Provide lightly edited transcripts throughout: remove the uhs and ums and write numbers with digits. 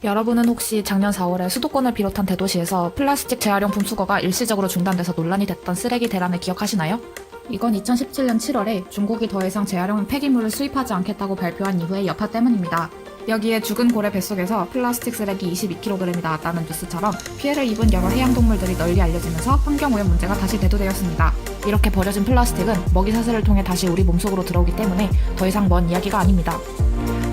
여러분은 혹시 작년 4월에 수도권을 비롯한 대도시에서 플라스틱 재활용품 수거가 일시적으로 중단돼서 논란이 됐던 쓰레기 대란을 기억하시나요? 이건 2017년 7월에 중국이 더 이상 재활용 폐기물을 수입하지 않겠다고 발표한 이후의 여파 때문입니다. 여기에 죽은 고래 뱃속에서 플라스틱 쓰레기 22kg이 나왔다는 뉴스처럼 피해를 입은 여러 해양동물들이 널리 알려지면서 환경오염 문제가 다시 대두되었습니다. 이렇게 버려진 플라스틱은 먹이사슬을 통해 다시 우리 몸속으로 들어오기 때문에 더 이상 먼 이야기가 아닙니다.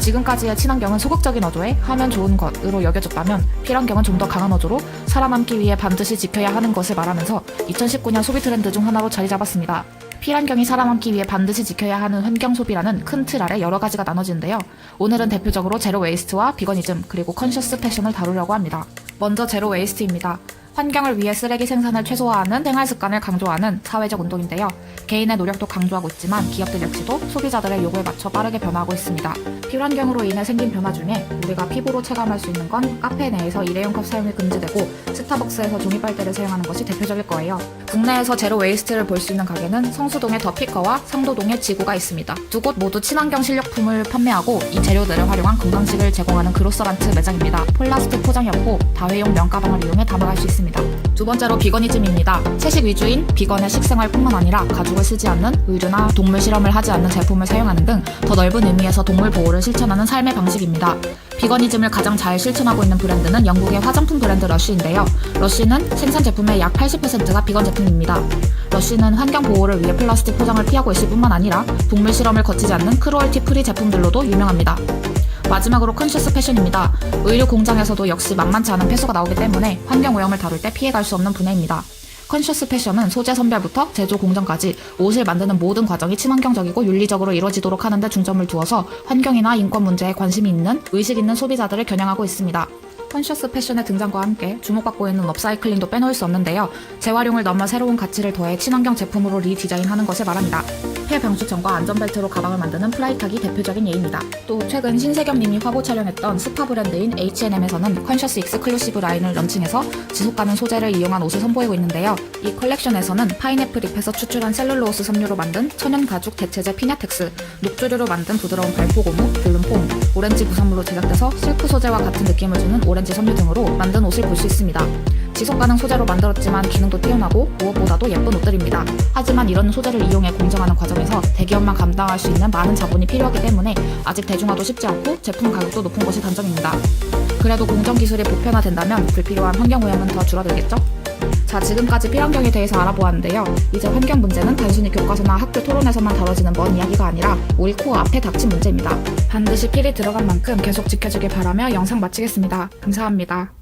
지금까지의 친환경은 소극적인 어조에 하면 좋은 것으로 여겨졌다면 필환경은 좀 더 강한 어조로 살아남기 위해 반드시 지켜야 하는 것을 말하면서 2019년 소비 트렌드 중 하나로 자리 잡았습니다. 필환경이 살아남기 위해 반드시 지켜야 하는 환경 소비라는 큰 틀 아래 여러 가지가 나눠지는데요. 오늘은 대표적으로 제로 웨이스트와 비거니즘 그리고 컨셔스 패션을 다루려고 합니다. 먼저 제로 웨이스트입니다. 환경을 위해 쓰레기 생산을 최소화하는 생활 습관을 강조하는 사회적 운동인데요. 개인의 노력도 강조하고 있지만 기업들 역시도 소비자들의 요구에 맞춰 빠르게 변화하고 있습니다. 필환경으로 인해 생긴 변화 중에 우리가 피부로 체감할 수 있는 건 카페 내에서 일회용 컵 사용이 금지되고 스타벅스에서 종이 빨대를 사용하는 것이 대표적일 거예요. 국내에서 제로 웨이스트를 볼 수 있는 가게는 성수동의 더 피커와 상도동의 지구가 있습니다. 두 곳 모두 친환경 실력품을 판매하고 이 재료들을 활용한 건강식을 제공하는 그로서란트 매장입니다. 플라스틱 포장이 없고 다회용 면가방을 이용해 담아갈 수 있습니다. 두 번째로 비거니즘입니다. 채식 위주인 비건의 식생활뿐만 아니라 가죽을 쓰지 않는 의류나 동물 실험을 하지 않는 제품을 사용하는 등 더 넓은 의미에서 동물 보호를 실천하는 삶의 방식입니다. 비거니즘을 가장 잘 실천하고 있는 브랜드는 영국의 화장품 브랜드 러쉬인데요. 러쉬는 생산 제품의 약 80%가 비건 제품입니다. 러쉬는 환경 보호를 위해 플라스틱 포장을 피하고 있을 뿐만 아니라 동물 실험을 거치지 않는 크루얼티 프리 제품들로도 유명합니다. 마지막으로 컨셔스 패션입니다. 의류 공장에서도 역시 만만치 않은 폐수가 나오기 때문에 환경 오염을 다룰 때 피해갈 수 없는 분야입니다. 컨셔스 패션은 소재 선별부터 제조 공정까지 옷을 만드는 모든 과정이 친환경적이고 윤리적으로 이루어지도록 하는 데 중점을 두어서 환경이나 인권 문제에 관심이 있는 의식 있는 소비자들을 겨냥하고 있습니다. 컨셔스 패션의 등장과 함께 주목받고 있는 업사이클링도 빼놓을 수 없는데요. 재활용을 넘어 새로운 가치를 더해 친환경 제품으로 리디자인하는 것을 말합니다. 폐 방수천과 안전벨트로 가방을 만드는 프라이탁이 대표적인 예입니다. 또 최근 신세경님이 화보 촬영했던 스파 브랜드인 H&M에서는 컨셔스 익스클루시브 라인을 런칭해서 지속가능 소재를 이용한 옷을 선보이고 있는데요. 이 컬렉션에서는 파인애플 잎에서 추출한 셀룰로스 섬유로 만든 천연 가죽 대체제 피냐텍스, 녹조류로 만든 부드러운 발포고무, 볼륨폼, 오렌지 부산물로 제작돼서 실크 소재와 같은 느낌을 주는 오렌지 섬유 등으로 만든 옷을 볼 수 있습니다. 지속가능 소재로 만들었지만 기능도 뛰어나고 무엇보다도 예쁜 옷들입니다. 하지만 이런 소재를 이용해 공정하는 과정에서 대기업만 감당할 수 있는 많은 자본이 필요하기 때문에 아직 대중화도 쉽지 않고 제품 가격도 높은 것이 단점입니다. 그래도 공정기술이 보편화된다면 불필요한 환경오염은 더 줄어들겠죠? 자, 지금까지 필환경에 대해서 알아보았는데요. 이제 환경 문제는 단순히 교과서나 학교 토론에서만 다뤄지는 먼 이야기가 아니라 우리 코어 앞에 닥친 문제입니다. 반드시 필이 들어간 만큼 계속 지켜주길 바라며 영상 마치겠습니다. 감사합니다.